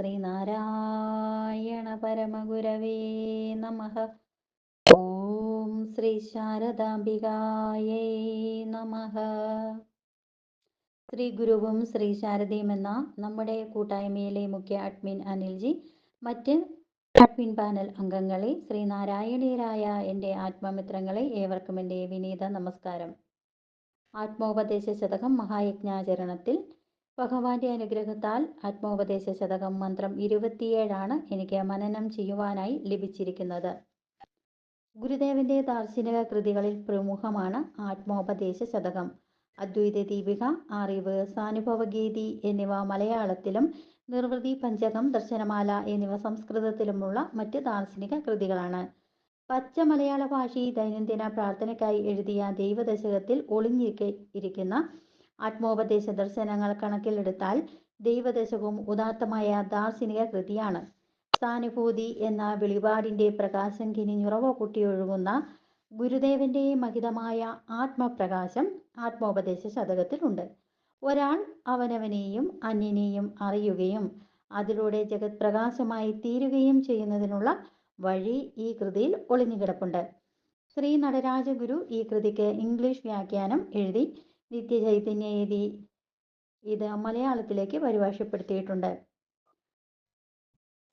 ശ്രീനാരായണ പരമഗുരവേ നമഃ. ഓം ശ്രീ ശാരദാംബികായൈ നമഃ. ശ്രീ ഗുരുവും ശ്രീ ശാരദയും എന്ന നമ്മുടെ കൂട്ടായ്മയിലെ മുഖ്യ അഡ്മിൻ അനിൽജി, മറ്റ് അഡ്മിൻ പാനൽ അംഗങ്ങളെ, ശ്രീനാരായണീയരായ എൻ്റെ ആത്മമിത്രങ്ങളെ, ഏവർക്കും എൻ്റെ വിനീത നമസ്കാരം. ആത്മോപദേശ ശതകം മഹായജ്ഞാചരണത്തിൽ ഭഗവാന്റെ അനുഗ്രഹത്താൽ ആത്മോപദേശ ശതകം മന്ത്രം 27 എനിക്ക് മനനം ചെയ്യുവാനായി ലഭിച്ചിരിക്കുന്നത്. ഗുരുദേവന്റെ ദാർശനിക കൃതികളിൽ പ്രമുഖമാണ് ആത്മോപദേശ ശതകം. അദ്വൈത ദീപിക, അറിവ്, സാനുഭവഗീതി എന്നിവ മലയാളത്തിലും, നിർവൃതി പഞ്ചകം, ദർശനമാല എന്നിവ സംസ്കൃതത്തിലുമുള്ള മറ്റ് ദാർശനിക കൃതികളാണ്. പച്ച മലയാള ഭാഷയിൽ ദൈനംദിന പ്രാർത്ഥനയ്ക്കായി എഴുതിയ ദൈവദശകത്തിൽ ഒളിഞ്ഞിരിക്കുന്ന ആത്മോപദേശ ദർശനങ്ങൾ കണക്കിലെടുത്താൽ ദൈവദശകവും ഉദാത്തമായ ദാർശനിക കൃതിയാണ്. സാനുഭൂതി എന്ന വെളിപാടിന്റെ പ്രകാശം കിനിഞ്ഞുറവ പൊട്ടിയൊഴുകുന്ന ഗുരുദേവന്റെ മഹിതമായ ആത്മപ്രകാശം ആത്മോപദേശ ശതകത്തിലുണ്ട്. ഒരാൾ അവനവനെയും അന്യനെയും അറിയുകയും അതിലൂടെ ജഗത് പ്രകാശമായി തീരുകയും ചെയ്യുന്നതിനുള്ള വഴി ഈ കൃതിയിൽ ഒളിഞ്ഞുകിടപ്പുണ്ട്. ശ്രീ നടരാജ ഗുരു ഈ കൃതിക്ക് ഇംഗ്ലീഷ് വ്യാഖ്യാനം എഴുതി നിത്യചൈതന്യ എഴുതി ഇത് മലയാളത്തിലേക്ക് പരിഭാഷപ്പെടുത്തിയിട്ടുണ്ട്.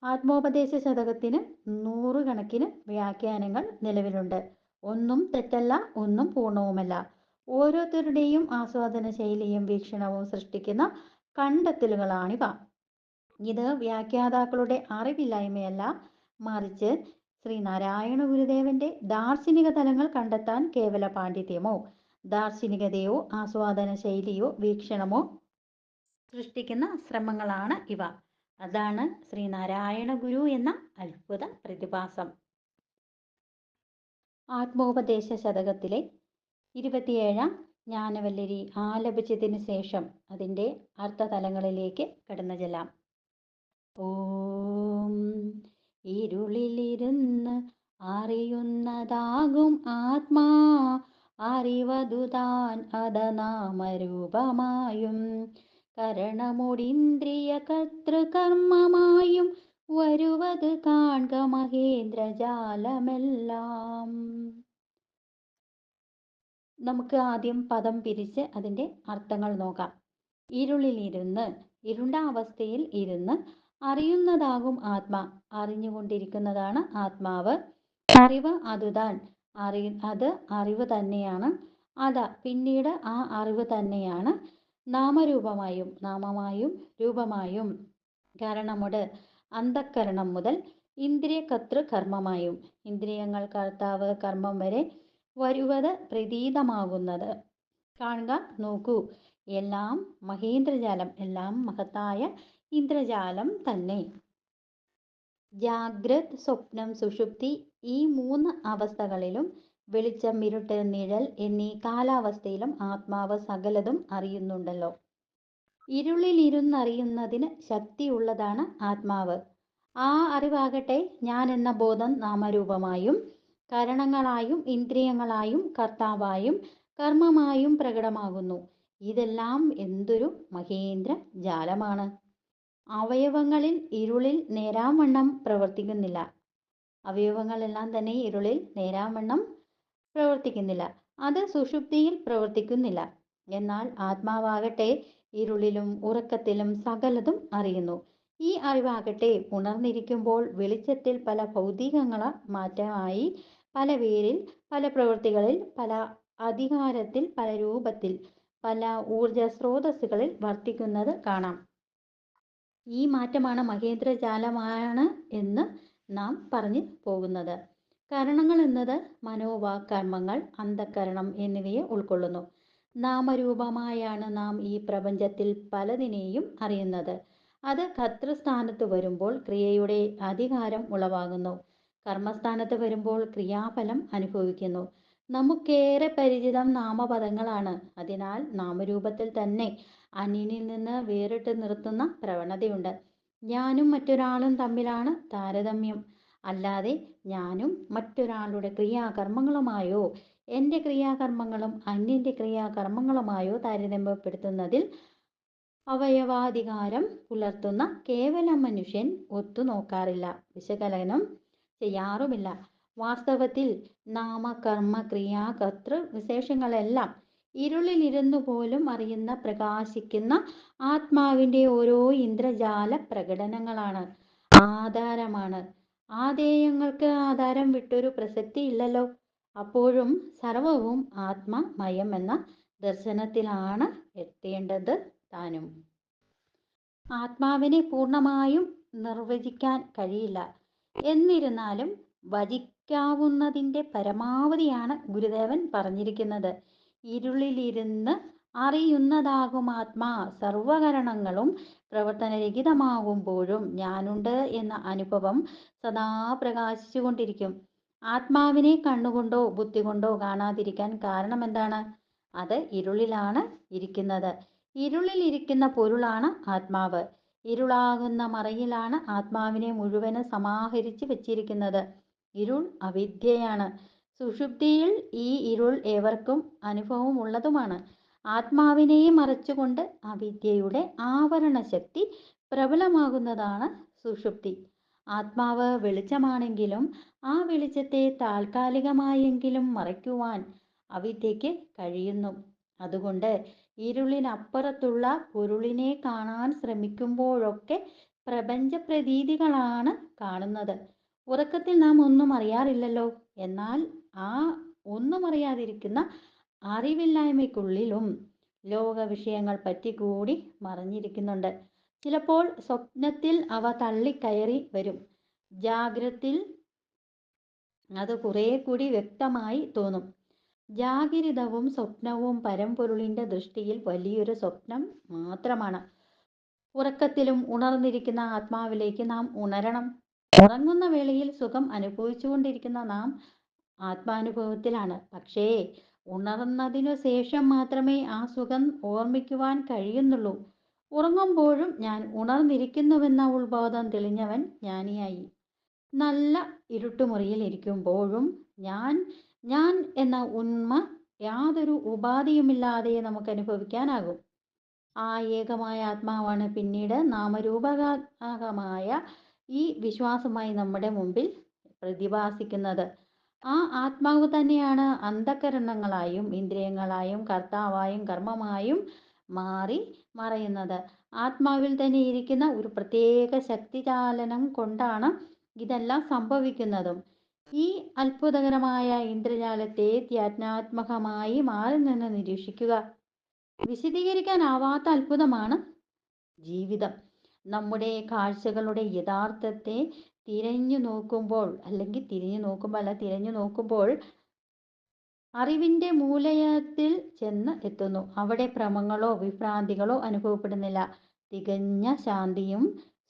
ആത്മോപദേശ ശതകത്തിന് 100 കണക്കിന് വ്യാഖ്യാനങ്ങൾ നിലവിലുണ്ട്. ഒന്നും തെറ്റല്ല, ഒന്നും പൂർണ്ണവുമല്ല. ഓരോരുത്തരുടെയും ആസ്വാദന ശൈലിയും വീക്ഷണവും സൃഷ്ടിക്കുന്ന കണ്ടെത്തലുകളാണിവ. ഇത് വ്യാഖ്യാതാക്കളുടെ അറിവില്ലായ്മയല്ല, മറിച്ച് ശ്രീനാരായണ ഗുരുദേവന്റെ ദാർശനിക തലങ്ങൾ കണ്ടെത്താൻ കേവല പാണ്ഡിത്യമോ ദാർശനികതയോ ആസ്വാദന ശൈലിയോ വീക്ഷണമോ സൃഷ്ടിക്കുന്ന ശ്രമങ്ങളാണ് ഇവ. അതാണ് ശ്രീനാരായണ ഗുരു എന്ന അത്ഭുത പ്രതിഭാസം. ആത്മോപദേശ ശതകത്തിലെ 27 ജ്ഞാനവല്ലരി ആലപിച്ചതിന് ശേഷം അതിൻ്റെ അർത്ഥതലങ്ങളിലേക്ക് കടന്നു ചെല്ലാം. ഓം ഇരുളിലിരുന്ന് അറിയുന്നതാകും ആത്മാ, അറിവതുതാൻ അദനാമരൂപമായും കരണമുടിന്ദ്രിയ കർത്തൃകർമ്മമായും വരുവത് കാൺക മഹേന്ദ്രജാലമെല്ലാം. നമുക്ക് ആദ്യം പദം പിരിച്ച് അതിൻ്റെ അർത്ഥങ്ങൾ നോക്കാം. ഇരുളിലിരുന്ന്, ഇരുണ്ട അവസ്ഥയിൽ ഇരുന്ന് അറിയുന്നതാകും ആത്മാ, അറിഞ്ഞുകൊണ്ടിരിക്കുന്നതാണ് ആത്മാവ്. അറിവ് അതുതാൻ, അത് അറിവ് തന്നെയാണ്. പിന്നീട് ആ അറിവ് തന്നെയാണ് നാമരൂപമായും, നാമമായും രൂപമായും, കരണമുട് അന്ധക്കരണം മുതൽ ഇന്ദ്രിയ കർത്തൃകർമ്മമായും, ഇന്ദ്രിയങ്ങൾ കർത്താവ് കർമ്മം വരെ വരുവത് പ്രതീതമാകുന്നത് കാണുക, നോക്കൂ. എല്ലാം മഹേന്ദ്രജാലം, എല്ലാം മഹത്തായ ഇന്ദ്രജാലം തന്നെ. ജാഗ്രത്, സ്വപ്നം, സുഷുപ്തി ഈ 3 അവസ്ഥകളിലും വെളിച്ചം, ഇരുട്ട്, നിഴൽ എന്നീ കാലാവസ്ഥയിലും ആത്മാവ് സകലതും അറിയുന്നുണ്ടല്ലോ. ഇരുളിലിരുന്നറിയുന്നതിന് ശക്തിയുള്ളതാണ് ആത്മാവ്. ആ അറിവാകട്ടെ ഞാൻ എന്ന ബോധം നാമരൂപമായും കരണങ്ങളായും ഇന്ദ്രിയങ്ങളായും കർത്താവായും കർമ്മമായും പ്രകടമാകുന്നു. ഇതെല്ലാം എന്തൊരു മഹേന്ദ്ര ജാലമാണ്! അവയവങ്ങളിൽ ഇരുളിൽ നേരാവണ്ണം പ്രവർത്തിക്കുന്നില്ല. അവയവങ്ങളെല്ലാം തന്നെ ഇരുളിൽ നേരാവണ്ണം പ്രവർത്തിക്കുന്നില്ല. അത് സുഷുപ്തിയിൽ പ്രവർത്തിക്കുന്നില്ല. എന്നാൽ ആത്മാവാകട്ടെ ഇരുളിലും ഉറക്കത്തിലും സകലതും അറിയുന്നു. ഈ അറിവാകട്ടെ ഉണർന്നിരിക്കുമ്പോൾ വെളിച്ചത്തിൽ പല ഭൗതികങ്ങള മാറ്റമായി, പല പേരിൽ, പല പ്രവൃത്തികളിൽ, പല അധികാരത്തിൽ, പല രൂപത്തിൽ, പല ഊർജ സ്രോതസ്സുകളിൽ വർത്തിക്കുന്നത് കാണാം. ഈ മാറ്റമാണ് മഹേന്ദ്രജാലമാണ് എന്ന് നാം പറഞ്ഞു പോകുന്നത്. കരണങ്ങൾ എന്നത് മനോവാകർമ്മങ്ങൾ, അന്ധക്കരണം എന്നിവയെ ഉൾക്കൊള്ളുന്നു. നാമരൂപമായാണ് നാം ഈ പ്രപഞ്ചത്തിൽ പലതിനെയും അറിയുന്നത്. അത് കർത്തൃസ്ഥാനത്ത് വരുമ്പോൾ ക്രിയയുടെ അധികാരം ഉളവാകുന്നു. കർമ്മസ്ഥാനത്ത് വരുമ്പോൾ ക്രിയാഫലം അനുഭവിക്കുന്നു. നമുക്കേറെ പരിചിതം നാമപദങ്ങളാണ്. അതിനാൽ നാമരൂപത്തിൽ തന്നെ അന്യനിൽ നിന്ന് വേറിട്ട് നിർത്തുന്ന പ്രവണതയുണ്ട്. ഞാനും മറ്റൊരാളും തമ്മിലാണ് താരതമ്യം. അല്ലാതെ ഞാനും മറ്റൊരാളുടെ ക്രിയാകർമ്മങ്ങളുമായോ എൻ്റെ ക്രിയാകർമ്മങ്ങളും അന്യൻ്റെ ക്രിയാകർമ്മങ്ങളുമായോ താരതമ്യപ്പെടുത്തുന്നതിൽ അവയവാധികാരം പുലർത്തുന്ന കേവല മനുഷ്യൻ ഒത്തുനോക്കാറില്ല, വിശകലനം ചെയ്യാറുമില്ല. വാസ്തവത്തിൽ നാമകർമ്മ ക്രിയാ കർത്തൃ വിശേഷങ്ങളെല്ലാം ഇരുളിലിരുന്നു പോലും അറിയുന്ന പ്രകാശിക്കുന്ന ആത്മാവിൻ്റെ ഓരോ ഇന്ദ്രജാല പ്രകടനങ്ങളാണ്, ആധാരമാണ്. ആധേയങ്ങൾക്ക് ആധാരം വിട്ടൊരു പ്രസക്തിയില്ലല്ലോ. അപ്പോഴും സർവവും ആത്മമയം എന്ന ദർശനത്തിലാണ് എത്തേണ്ടത് താനും. ആത്മാവിനെ പൂർണ്ണമായും നിർവചിക്കാൻ കഴിയില്ല. എന്നിരുന്നാലും വചിക്കാവുന്നതിൻ്റെ പരമാവധിയാണ് ഗുരുദേവൻ പറഞ്ഞിരിക്കുന്നത്. ഇരുളിലിരുന്ന് അറിയുന്നതാകും ആത്മാ. സർവകരണങ്ങളും പ്രവർത്തനരഹിതമാകുമ്പോഴും ഞാനുണ്ട് എന്ന അനുഭവം സദാ പ്രകാശിച്ചുകൊണ്ടിരിക്കും. ആത്മാവിനെ കണ്ണുകൊണ്ടോ ബുദ്ധി കൊണ്ടോ കാണാതിരിക്കാൻ കാരണമെന്താണ്? അത് ഇരുളിലാണ് ഇരിക്കുന്നത്. ഇരുളിലിരിക്കുന്ന പൊരുളാണ് ആത്മാവ്. ഇരുളാകുന്ന മറയിലാണ് ആത്മാവിനെ മുഴുവനും സമാഹരിച്ച് വെച്ചിരിക്കുന്നത്. ഇരുൾ അവിദ്യയാണ്. സുഷുപ്തിയിൽ ഈ ഇരുൾ ഏവർക്കും അനുഭവമുള്ളതുമാണ്. ആത്മാവിനെ മറച്ചുകൊണ്ട് അവിദ്യയുടെ ആവരണശക്തി പ്രബലമാകുന്നതാണ് സുഷുപ്തി. ആത്മാവ് വെളിച്ചമാണെങ്കിലും ആ വെളിച്ചത്തെ താൽക്കാലികമായെങ്കിലും മറയ്ക്കുവാൻ അവിദ്യയ്ക്ക് കഴിയുന്നു. അതുകൊണ്ട് ഇരുളിനപ്പുറത്തുള്ള പൊരുളിനെ കാണാൻ ശ്രമിക്കുമ്പോഴൊക്കെ പ്രപഞ്ച പ്രതീതികളാണ് കാണുന്നത്. ഉറക്കത്തിൽ നാം ഒന്നും അറിയാറില്ലല്ലോ. എന്നാൽ ആ ഒന്നും അറിയാതിരിക്കുന്ന അറിവില്ലായ്മയ്ക്കുള്ളിലും ലോക വിഷയങ്ങൾ പറ്റിക്കൂടി മറഞ്ഞിരിക്കുന്നുണ്ട്. ചിലപ്പോൾ സ്വപ്നത്തിൽ അവ തള്ളിക്കയറി വരും. ജാഗ്രത്തിൽ അത് കുറെ കൂടി വ്യക്തമായി തോന്നും. ജാഗരിതവും സ്വപ്നവും പരമ്പൊരുളിൻ്റെ ദൃഷ്ടിയിൽ വലിയൊരു സ്വപ്നം മാത്രമാണ്. ഉറക്കത്തിലും ഉണർന്നിരിക്കുന്ന ആത്മാവിലേക്ക് നാം ഉണരണം. ഉറങ്ങുന്ന വേളയിൽ സുഖം അനുഭവിച്ചുകൊണ്ടിരിക്കുന്ന നാം ആത്മാനുഭവത്തിലാണ്. പക്ഷേ ഉണർന്നതിനു ശേഷം മാത്രമേ ആ സുഖം ഓർമ്മിക്കുവാൻ കഴിയുന്നുള്ളൂ. ഉറങ്ങുമ്പോഴും ഞാൻ ഉണർന്നിരിക്കുന്നുവെന്ന ഉൾബോധം തെളിഞ്ഞവൻ ജ്ഞാനിയായി. നല്ല ഇരുട്ടുമുറിയിൽ ഇരിക്കുമ്പോഴും ഞാൻ ഞാൻ എന്ന ഉണ്മ യാതൊരു ഉപാധിയുമില്ലാതെ നമുക്ക് അനുഭവിക്കാനാകും. ആ ഏകമായ ആത്മാവാണ് പിന്നീട് നാമരൂപകമായ ഈ വിശ്വാസമായി നമ്മുടെ മുമ്പിൽ പ്രതിഭാസിക്കുന്നത്. ആ ആത്മാവ് തന്നെയാണ് അന്ധകരണങ്ങളായും ഇന്ദ്രിയങ്ങളായും കർത്താവായും കർമ്മമായും മാറി മറയുന്നത്. ആത്മാവിൽ തന്നെ ഇരിക്കുന്ന ഒരു പ്രത്യേക ശക്തിചാലനം കൊണ്ടാണ് ഇതെല്ലാം സംഭവിക്കുന്നതും. ഈ അത്ഭുതകരമായ ഇന്ദ്രജാലത്തെ ധ്യാനാത്മകമായി മാറി നിന്ന് നിരീക്ഷിക്കുക. വിശദീകരിക്കാനാവാത്ത അത്ഭുതമാണ് ജീവിതം. നമ്മുടെ കാഴ്ചകളുടെ യഥാർത്ഥത്തെ തിരഞ്ഞു നോക്കുമ്പോൾ അറിവിൻ്റെ മൂലയത്തിൽ ചെന്ന് എത്തുന്നു. അവിടെ ഭ്രമങ്ങളോ വിഭ്രാന്തികളോ അനുഭവപ്പെടുന്നില്ല. തികഞ്ഞ ശാന്തിയും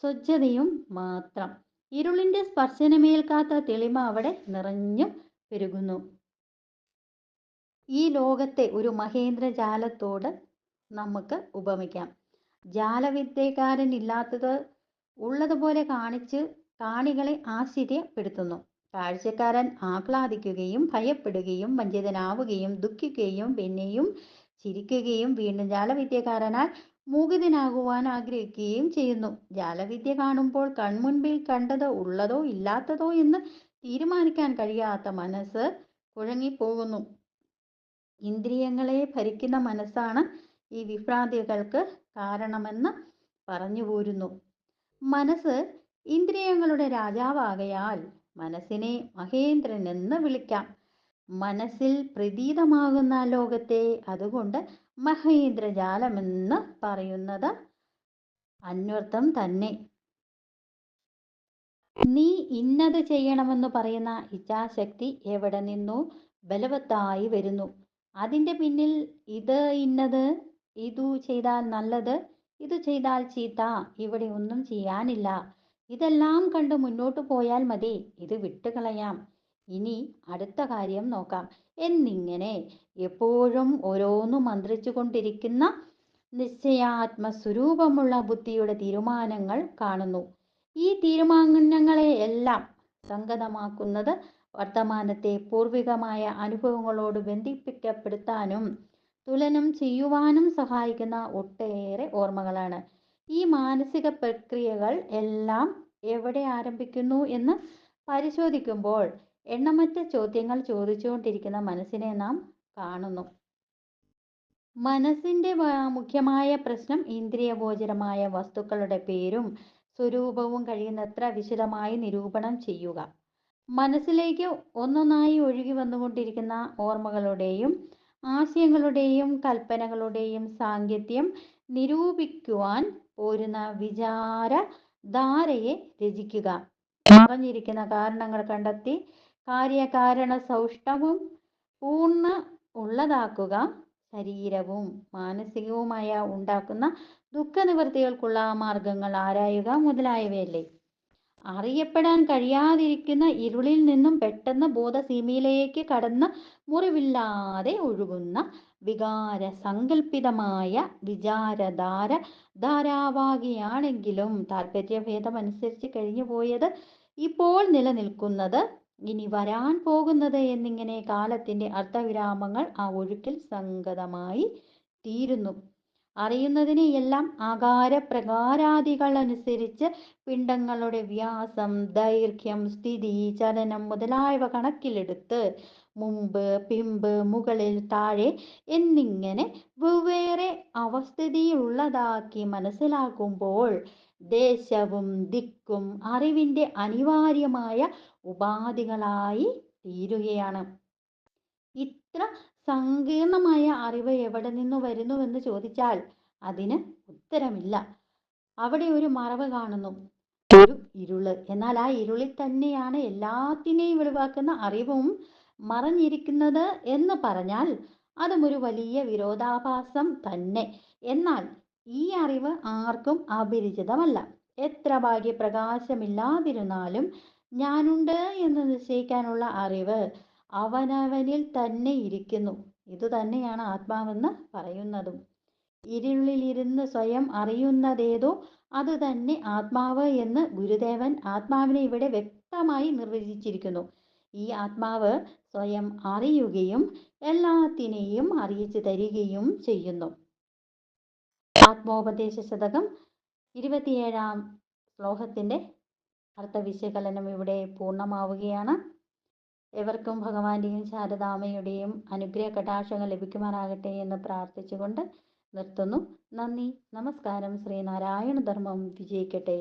സ്വച്ഛതയും മാത്രം. ഇരുളിൻ്റെ സ്പർശനമേൽക്കാത്ത തെളിമ അവിടെ നിറഞ്ഞു പെരുകുന്നു. ഈ ലോകത്തെ ഒരു മഹേന്ദ്രജാലത്തോട് നമുക്ക് ഉപമിക്കാം. ജാലവിദ്യക്കാരൻ ഇല്ലാത്തത് ഉള്ളതുപോലെ കാണിച്ച് കാണികളെ ആശ്ചര്യപ്പെടുത്തുന്നു. കാഴ്ചക്കാരൻ ആഹ്ലാദിക്കുകയും ഭയപ്പെടുകയും വഞ്ചിതനാവുകയും ദുഃഖിക്കുകയും പിന്നെയും ചിരിക്കുകയും വീണ്ടും ജാലവിദ്യക്കാരനാൽ മൂകിതനാകുവാൻ ആഗ്രഹിക്കുകയും ചെയ്യുന്നു. ജാലവിദ്യ കാണുമ്പോൾ കൺമുൻപിൽ കണ്ടത് ഉള്ളതോ ഇല്ലാത്തതോ എന്ന് തീരുമാനിക്കാൻ കഴിയാത്ത മനസ്സ് കുഴങ്ങിപ്പോകുന്നു. ഇന്ദ്രിയങ്ങളെ ഭരിക്കുന്ന മനസ്സാണ് ഈ വിഭ്രാന്തികൾക്ക് കാരണമെന്ന് പറഞ്ഞു പോരുന്നു. മനസ്സ് ഇന്ദ്രിയങ്ങളുടെ രാജാവാകയാൽ മനസ്സിനെ മഹേന്ദ്രൻ എന്ന് വിളിക്കാം. മനസ്സിൽ പ്രതീതമാകുന്ന ലോകത്തെ അതുകൊണ്ട് മഹേന്ദ്രജാലമെന്ന് പറയുന്നത് അന്വർത്ഥം തന്നെ. നീ ഇന്നത് ചെയ്യണമെന്ന് പറയുന്ന ഇച്ഛാശക്തി എവിടെ നിന്നോ ബലവത്തായി വരുന്നു. അതിൻ്റെ പിന്നിൽ ഇത് ഇന്നത്, ഇതു ചെയ്താൽ നല്ലത്, ഇത് ചെയ്താൽ ചീത്ത, ഇവിടെ ഒന്നും ചെയ്യാനില്ല, ഇതെല്ലാം കണ്ട് മുന്നോട്ട് പോയാൽ മതി, ഇത് വിട്ടുകളയാം, ഇനി അടുത്ത കാര്യം നോക്കാം എന്നിങ്ങനെ എപ്പോഴും ഓരോന്നും മന്ത്രിച്ചു കൊണ്ടിരിക്കുന്ന നിശ്ചയാത്മസ്വരൂപമുള്ള ബുദ്ധിയുടെ തീരുമാനങ്ങൾ കാണുന്നു. ഈ തീരുമാനങ്ങളെ എല്ലാം സംഗതമാക്കുന്നത് വർത്തമാനത്തെ പൂർവികമായ അനുഭവങ്ങളോട് ബന്ധിപ്പിക്കപ്പെടുത്താനും തുലനം ചെയ്യുവാനും സഹായിക്കുന്ന ഒട്ടേറെ ഓർമ്മകളാണ്. ഈ മാനസിക പ്രക്രിയകൾ എല്ലാം എവിടെ ആരംഭിക്കുന്നു എന്ന് പരിശോധിക്കുമ്പോൾ എണ്ണമറ്റ ചോദ്യങ്ങൾ ചോദിച്ചുകൊണ്ടിരിക്കുന്ന മനസ്സിനെ നാം കാണുന്നു. മനസ്സിന്റെ മുഖ്യമായ പ്രശ്നം ഇന്ദ്രിയഗോചരമായ വസ്തുക്കളുടെ പേരും സ്വരൂപവും കഴിയുന്നത്ര വിശദമായി നിരൂപണം ചെയ്യുക. മനസ്സിലേക്ക് ഒന്നൊന്നായി ഒഴുകി വന്നുകൊണ്ടിരിക്കുന്ന ഓർമ്മകളുടെയും ആശയങ്ങളുടെയും കൽപ്പനകളുടെയും സാങ്കത്യം നിരൂപിക്കുവാൻ പോരുന്ന വിചാരധാരയെ രചിക്കുക. മറഞ്ഞിരിക്കുന്ന കാരണങ്ങൾ കണ്ടെത്തി കാര്യകാരണ സൗഷ്ഠവം പൂർണ്ണ ഉള്ളതാക്കുക. ശരീരവും മാനസികവുമായ ഉണ്ടാക്കുന്ന ദുഃഖനിവൃത്തികൾക്കുള്ള മാർഗങ്ങൾ ആരായുക മുതലായവയല്ലേ. അറിയപ്പെടാൻ കഴിയാതിരിക്കുന്ന ഇരുളിൽ നിന്നും പെട്ടെന്ന് ബോധസീമയിലേക്ക് കടന്ന് മുറിവില്ലാതെ ഒഴുകുന്ന വികാര സങ്കല്പിതമായ വിചാരധാര ധാരാവാഹിയാണെങ്കിലും താല്പര്യഭേദമനുസരിച്ച് കഴിഞ്ഞുപോയത്, ഇപ്പോൾ നിലനിൽക്കുന്നത്, ഇനി വരാൻ പോകുന്നത് എന്നിങ്ങനെ കാലത്തിന്റെ അർത്ഥവിരാമങ്ങൾ ആ ഒഴുക്കിൽ സംഗതമായി തീരുന്നു. അറിയുന്നതിനെ എല്ലാം ആകാരപ്രകാരാദികൾ അനുസരിച്ച് പിണ്ഡങ്ങളുടെ വ്യാസം, ദൈർഘ്യം, സ്ഥിതി, ചലനം മുതലായവ കണക്കിലെടുത്ത് മുമ്പ്, പിമ്പ്, മുകളിൽ, താഴെ എന്നിങ്ങനെ വെവ്വേറെ അവസ്ഥിതിയുള്ളതാക്കി മനസ്സിലാക്കുമ്പോൾ ദേശവും ദിക്കും അറിവിന്റെ അനിവാര്യമായ ഉപാധികളായി തീരുകയാണ്. ഇത്ര സങ്കീർണമായ അറിവ് എവിടെ നിന്ന് വരുന്നുവെന്ന് ചോദിച്ചാൽ അതിന് ഉത്തരമില്ല. അവിടെ ഒരു മറവ് കാണുന്നു, ഒരു ഇരുള്. എന്നാൽ ആ ഇരുളിൽ തന്നെയാണ് എല്ലാത്തിനെയും വെളിവാക്കുന്ന അറിവും മറഞ്ഞിരിക്കുന്നത് എന്ന് പറഞ്ഞാൽ അതും ഒരു വലിയ വിരോധാഭാസം തന്നെ. എന്നാൽ ഈ അറിവ് ആർക്കും അപരിചിതമല്ല. എത്ര ഭാഗ്യപ്രകാശമില്ലാതിരുന്നാലും ഞാനുണ്ട് എന്ന് നിശ്ചയിക്കാനുള്ള അറിവ് അവനവനിൽ തന്നെ ഇരിക്കുന്നു. ഇതുതന്നെയാണ് ആത്മാവെന്ന് പറയുന്നതും. ഇരുളിലിരുന്ന് സ്വയം അറിയുന്നതേതോ അത് തന്നെ ആത്മാവ് എന്ന് ഗുരുദേവൻ ആത്മാവിനെ ഇവിടെ വ്യക്തമായി നിർവചിച്ചിരിക്കുന്നു. ഈ ആത്മാവ് സ്വയം അറിയുകയും എല്ലാത്തിനെയും അറിയിച്ചു തരികയും ചെയ്യുന്നു. ആത്മോപദേശ ശതകം 27-ാം ശ്ലോകത്തിന്റെ അർത്ഥവിശകലനം ഇവിടെ പൂർണ്ണമാവുകയാണ്. എവർക്കും ഭഗവാന്റെയും ശാരദാമ്മയുടെയും അനുഗ്രഹ കടാക്ഷങ്ങൾ ലഭിക്കുമാറാകട്ടെ എന്ന് പ്രാർത്ഥിച്ചുകൊണ്ട് നിർത്തുന്നു. നന്ദി, നമസ്കാരം. ശ്രീനാരായണ ധർമ്മം വിജയിക്കട്ടെ.